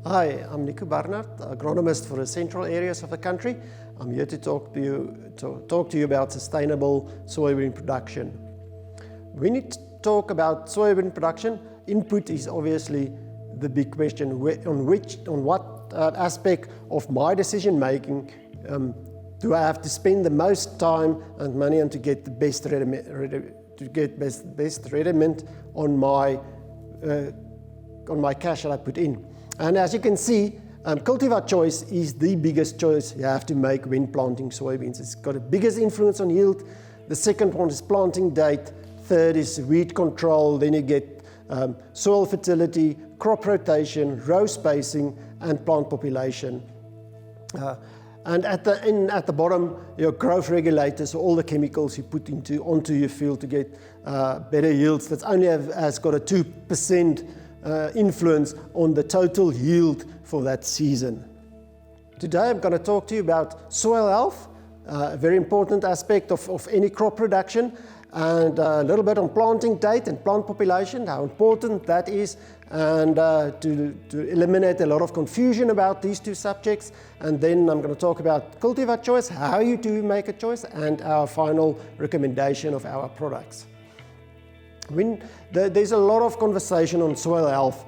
Hi, I'm Nico Barnard, agronomist for the central areas of the country. I'm here to talk to you about sustainable soybean production. When you talk about soybean production, input is obviously the big question. On what aspect of my decision making do I have to spend the most time and money on to get the best rediment on my cash that I put in. And as you can see, cultivar choice is the biggest choice you have to make when planting soybeans. It's got the biggest influence on yield. The second one is planting date. Third is weed control. Then you get soil fertility, crop rotation, row spacing, and plant population. And at the bottom, your growth regulators, all the chemicals you put onto your field to get better yields. That's only has got a 2% influence on the total yield for that season. Today I'm going to talk to you about soil health, a very important aspect of any crop production, and a little bit on planting date and plant population, how important that is, and to eliminate a lot of confusion about these two subjects. And then I'm going to talk about cultivar choice, how you do make a choice, and our final recommendation of our products. There's a lot of conversation on soil health.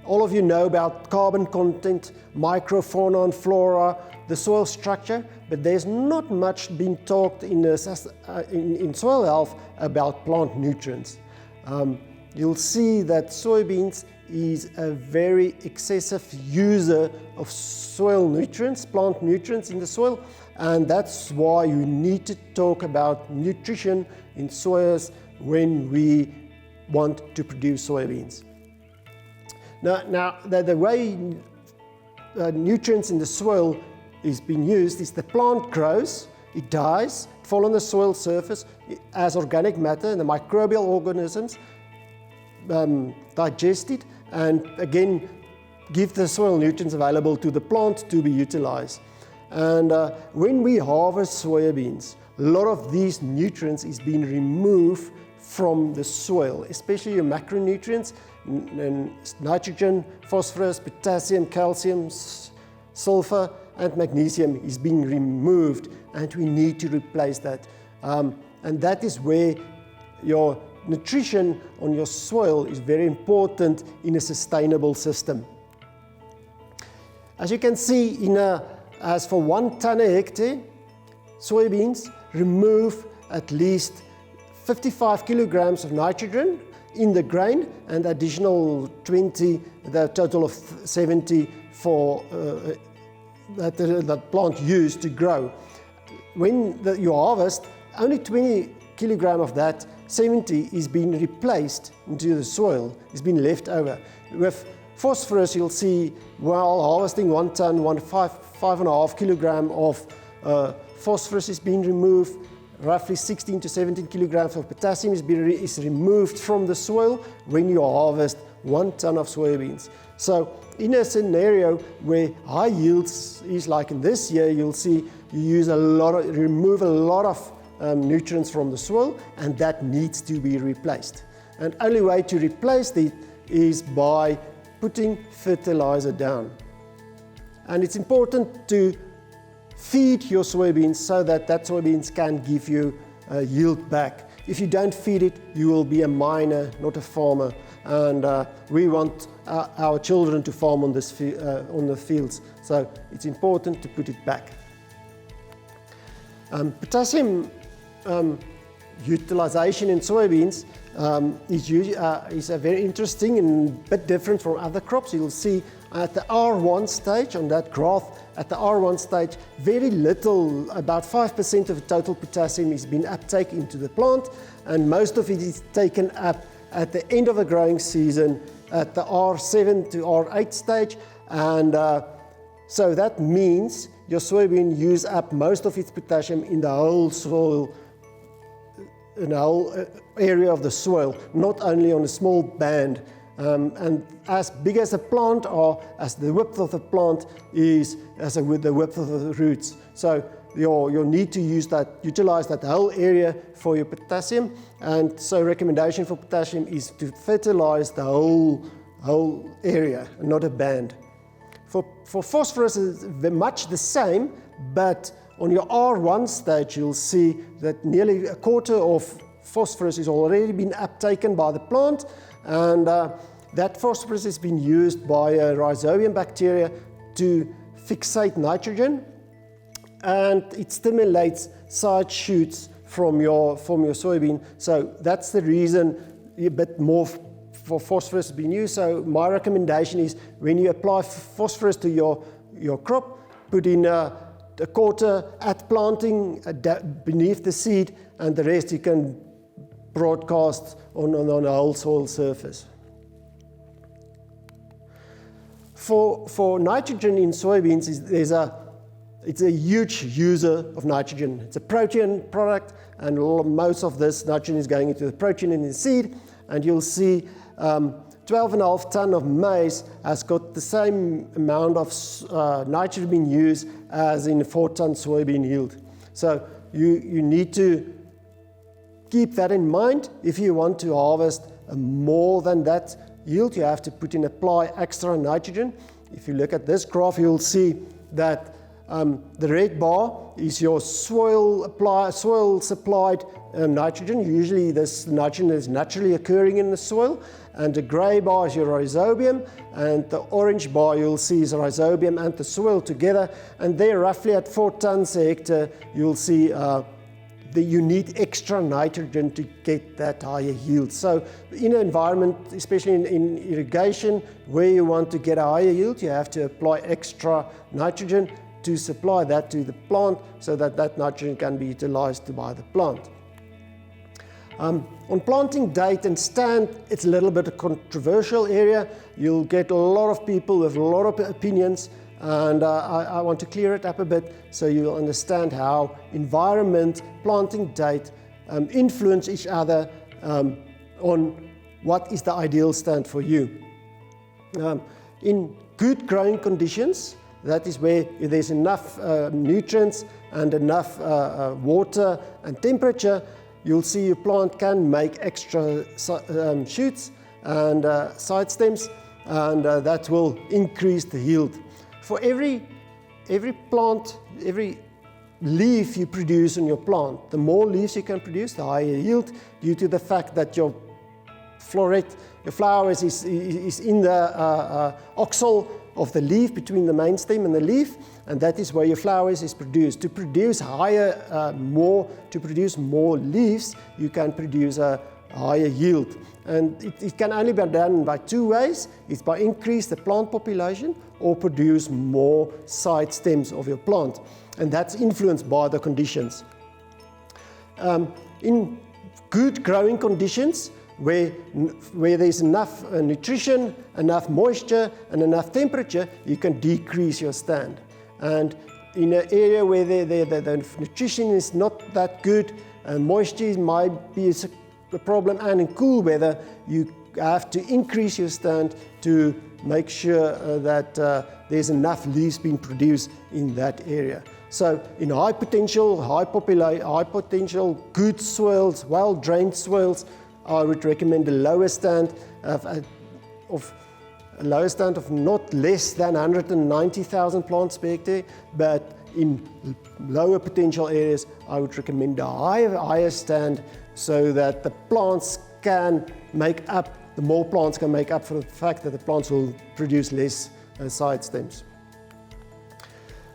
All of you know about carbon content, microfauna and flora, the soil structure, but there's not much being talked in soil health about plant nutrients. You'll see that soybeans is a very excessive user of soil nutrients, plant nutrients in the soil, and that's why you need to talk about nutrition in soils when we want to produce soybeans. Now the way nutrients in the soil is being used is the plant grows, it dies, it falls on the soil surface as organic matter, and the microbial organisms digest it and again give the soil nutrients available to the plant to be utilized. And when we harvest soybeans, a lot of these nutrients is being removed from the soil, especially your macronutrients, nitrogen, phosphorus, potassium, calcium, sulfur, and magnesium is being removed, and we need to replace that. And that is where your nutrition on your soil is very important in a sustainable system. As you can see, as for 1 ton a hectare, soybeans remove at least 55 kilograms of nitrogen in the grain and additional 20, the total of 70 for that plant used to grow. When you harvest, only 20 kilogram of that 70 is being replaced into the soil, is being left over. With phosphorus, you'll see while harvesting 1 ton, 5.5 kilogram of phosphorus is being removed. Roughly 16 to 17 kilograms of potassium is removed from the soil when you harvest 1 ton of soybeans. So in a scenario where high yields is like in this year, you'll see you remove a lot of nutrients from the soil, and that needs to be replaced. And only way to replace it is by putting fertilizer down. And it's important to feed your soybeans so that soybeans can give you yield back. If you don't feed it, you will be a miner, not a farmer. And we want our children to farm on the fields. So it's important to put it back. Potassium utilization in soybeans is a very interesting and bit different from other crops. You'll see at the R1 stage on that graph, at the R1 stage, very little, about 5% of the total potassium is being uptaken into the plant, and most of it is taken up at the end of the growing season at the R7 to R8 stage. And so that means your soybean use up most of its potassium in the whole soil, in the whole area of the soil, not only on a small band. And as big as the plant or as the width of the plant is with the width of the roots. So you'll need to utilize that whole area for your potassium. And so recommendation for potassium is to fertilize the whole whole area, not a band. For phosphorus, it's very much the same, but on your R1 stage, you'll see that nearly a quarter of phosphorus has already been uptaken by the plant, and that phosphorus has been used by rhizobium bacteria to fixate nitrogen, and it stimulates side shoots from your soybean. So that's the reason a bit more for phosphorus has been used. So my recommendation is when you apply phosphorus to your crop, put in a quarter at planting beneath the seed, and the rest you can broadcast on a whole soil surface. For nitrogen in soybeans, it's a huge user of nitrogen. It's a protein product, and most of this nitrogen is going into the protein in the seed. And you'll see 12.5 ton of maize has got the same amount of nitrogen being used as in 4 ton soybean yield. So you need to keep that in mind. If you want to harvest more than that yield, you have to apply extra nitrogen. If you look at this graph, you'll see that the red bar is your soil supplied nitrogen. Usually this nitrogen is naturally occurring in the soil, and the grey bar is your rhizobium, and the orange bar you'll see is rhizobium and the soil together, and there roughly at 4 tons a hectare you'll see that you need extra nitrogen to get that higher yield. So in an environment, especially in irrigation, where you want to get a higher yield, you have to apply extra nitrogen to supply that to the plant so that nitrogen can be utilized by the plant. On planting date and stand, it's a little bit a controversial area. You'll get a lot of people with a lot of opinions, and I want to clear it up a bit so you'll understand how environment, planting date influence each other on what is the ideal stand for you. In good growing conditions, that is where there's enough nutrients and enough water and temperature, you'll see your plant can make extra shoots and side stems, and that will increase the yield. For every plant, every leaf you produce on your plant, the more leaves you can produce, the higher yield, due to the fact that your flowers is in the axil of the leaf, between the main stem and the leaf, and that is where your flowers is produced. To produce more leaves, you can produce a higher yield. And it can only be done by 2 ways. It's by increase the plant population or produce more side stems of your plant. And that's influenced by the conditions. In good growing conditions, where there's enough nutrition, enough moisture, and enough temperature, you can decrease your stand. And in an area where the nutrition is not that good, moisture might be a problem, and in cool weather, you have to increase your stand to make sure that there's enough leaves being produced in that area. So in high potential, good soils, well-drained soils, I would recommend a lower stand of not less than 190,000 plants per hectare, but in lower potential areas, I would recommend a higher stand so that the plants can make up, the more plants can make up for the fact that the plants will produce less side stems.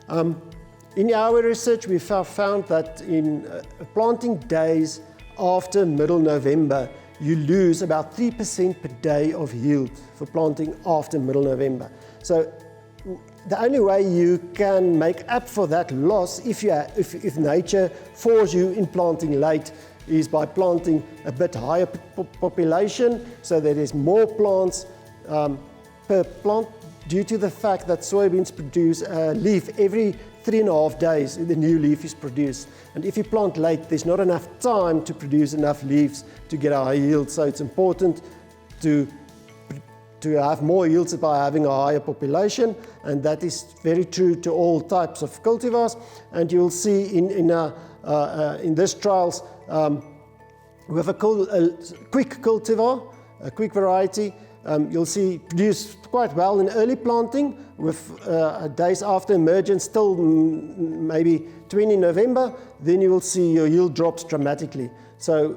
In our research, we found that in planting days after middle November, you lose about 3% per day of yield for planting after middle November. So the only way you can make up for that loss, if nature forces you in planting late, is by planting a bit higher population, so that there's more plants per plant, due to the fact that soybeans produce a leaf every 3.5 days. The new leaf is produced, and if you plant late, there's not enough time to produce enough leaves to get a high yield. So it's important to have more yields by having a higher population, and that is very true to all types of cultivars. And you'll see in this trials, we have a quick cultivar, a quick variety, you'll see produce quite well in early planting with days after emergence till maybe 20 November, then you will see your yield drops dramatically. So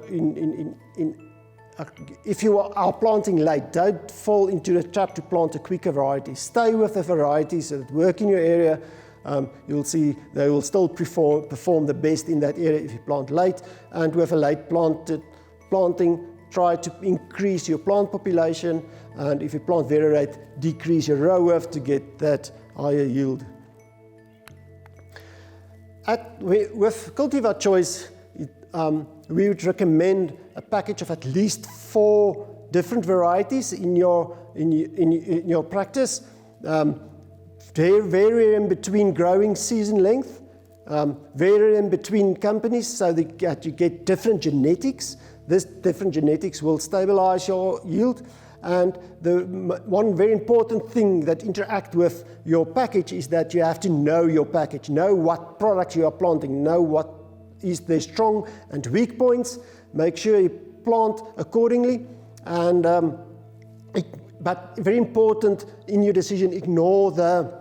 if you are planting late, don't fall into the trap to plant a quicker variety. Stay with the varieties that work in your area. You'll see they will still perform the best in that area if you plant late. And with a late planting, try to increase your plant population. And if you plant very late, decrease your row width to get that higher yield. With cultivar choice, we would recommend a package of at least 4 different varieties in your practice. Vary in between growing season length, vary in between companies so that you get different genetics. This different genetics will stabilize your yield. And the one very important thing that interact with your package is that you have to know your package, know what products you are planting, know what is their strong and weak points. Make sure you plant accordingly. And but very important in your decision, ignore the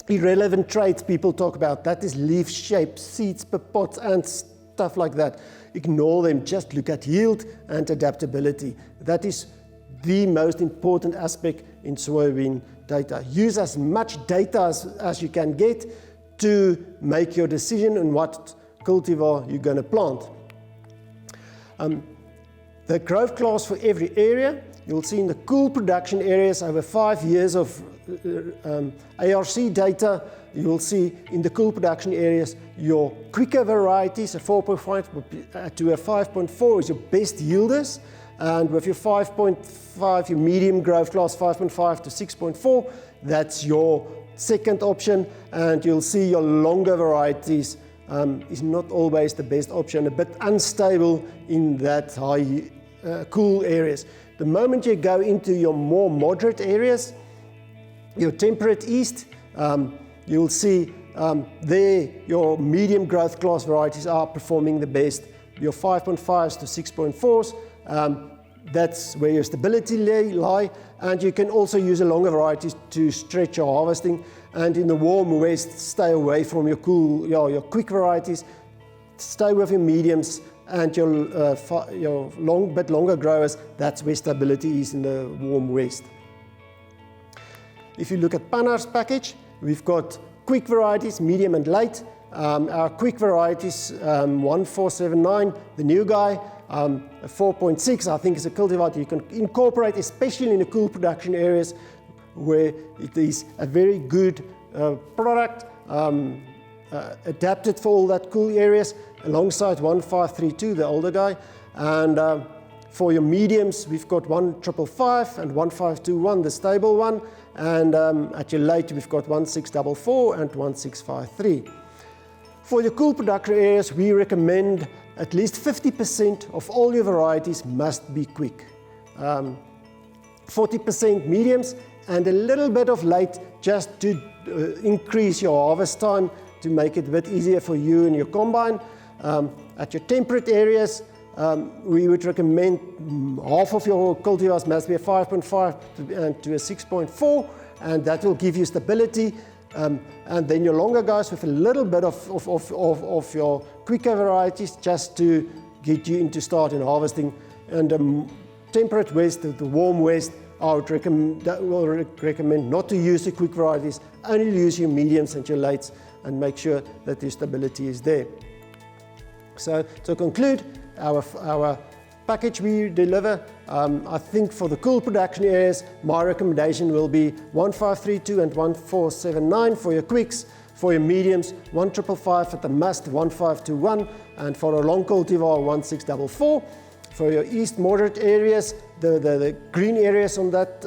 irrelevant traits people talk about. That is leaf shape, seeds per pot, and stuff like that. Ignore them. Just look at yield and adaptability. That is the most important aspect in soybean data. Use as much data as you can get to make your decision on what cultivar you're going to plant. The growth class for every area, you'll see in the cool production areas over 5 years of ARC data, you will see in the cool production areas your quicker varieties, a 4.5 to a 5.4 is your best yielders. And with your 5.5, your medium growth class, 5.5 to 6.4, that's your second option. And you'll see your longer varieties is not always the best option, a bit unstable in that high cool areas. The moment you go into your more moderate areas, your temperate east, you'll see there your medium growth class varieties are performing the best. Your 5.5s to 6.4s, that's where your stability lie, and you can also use the longer varieties to stretch your harvesting. And in the warm west, stay away from your cool, your quick varieties. Stay with your mediums and your bit longer growers. That's where stability is in the warm west. If you look at Pannar's package, we've got quick varieties, medium and late. Our quick varieties, 1479, the new guy, 4.6, I think is a cultivar you can incorporate, especially in the cool production areas where it is a very good product, adapted for all that cool areas, alongside 1532, the older guy. And for your mediums, we've got 1555 and 1521, the stable one. And at your late, we've got 1644 and 1653. For your cool production areas, we recommend at least 50% of all your varieties must be quick. 40% mediums and a little bit of late just to increase your harvest time to make it a bit easier for you and your combine. At your temperate areas, we would recommend half of your cultivars must be a 5.5 to a 6.4, and that will give you stability. And then your longer guys with a little bit of your quicker varieties just to get you into start and harvesting. And temperate west, the warm west, I would recommend not to use the quick varieties, only use your mediums and your lates and make sure that the stability is there. So to conclude, our package we deliver, I think for the cool production areas, my recommendation will be 1532 and 1479 for your quicks. For your mediums, 1555 at the must, 1521, and for a long cultivar, 1644. For your east moderate areas, the green areas on that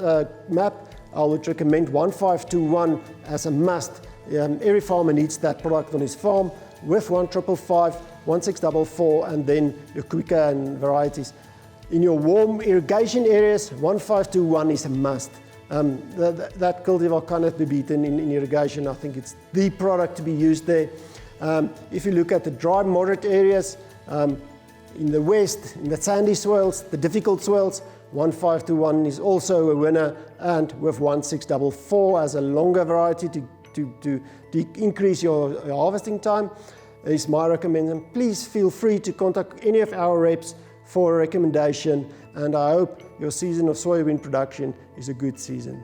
map, I would recommend 1521 as a must. Every farmer needs that product on his farm with 1555, 1644, and then your quicker and varieties. In your warm irrigation areas, 1521 is a must. That cultivar cannot be beaten in irrigation. I think it's the product to be used there. If you look at the dry moderate areas, in the west, in the sandy soils, the difficult soils, 1521 is also a winner, and with 1644 as a longer variety to increase your harvesting time is my recommendation. Please feel free to contact any of our reps for a recommendation, and I hope your season of soybean production is a good season.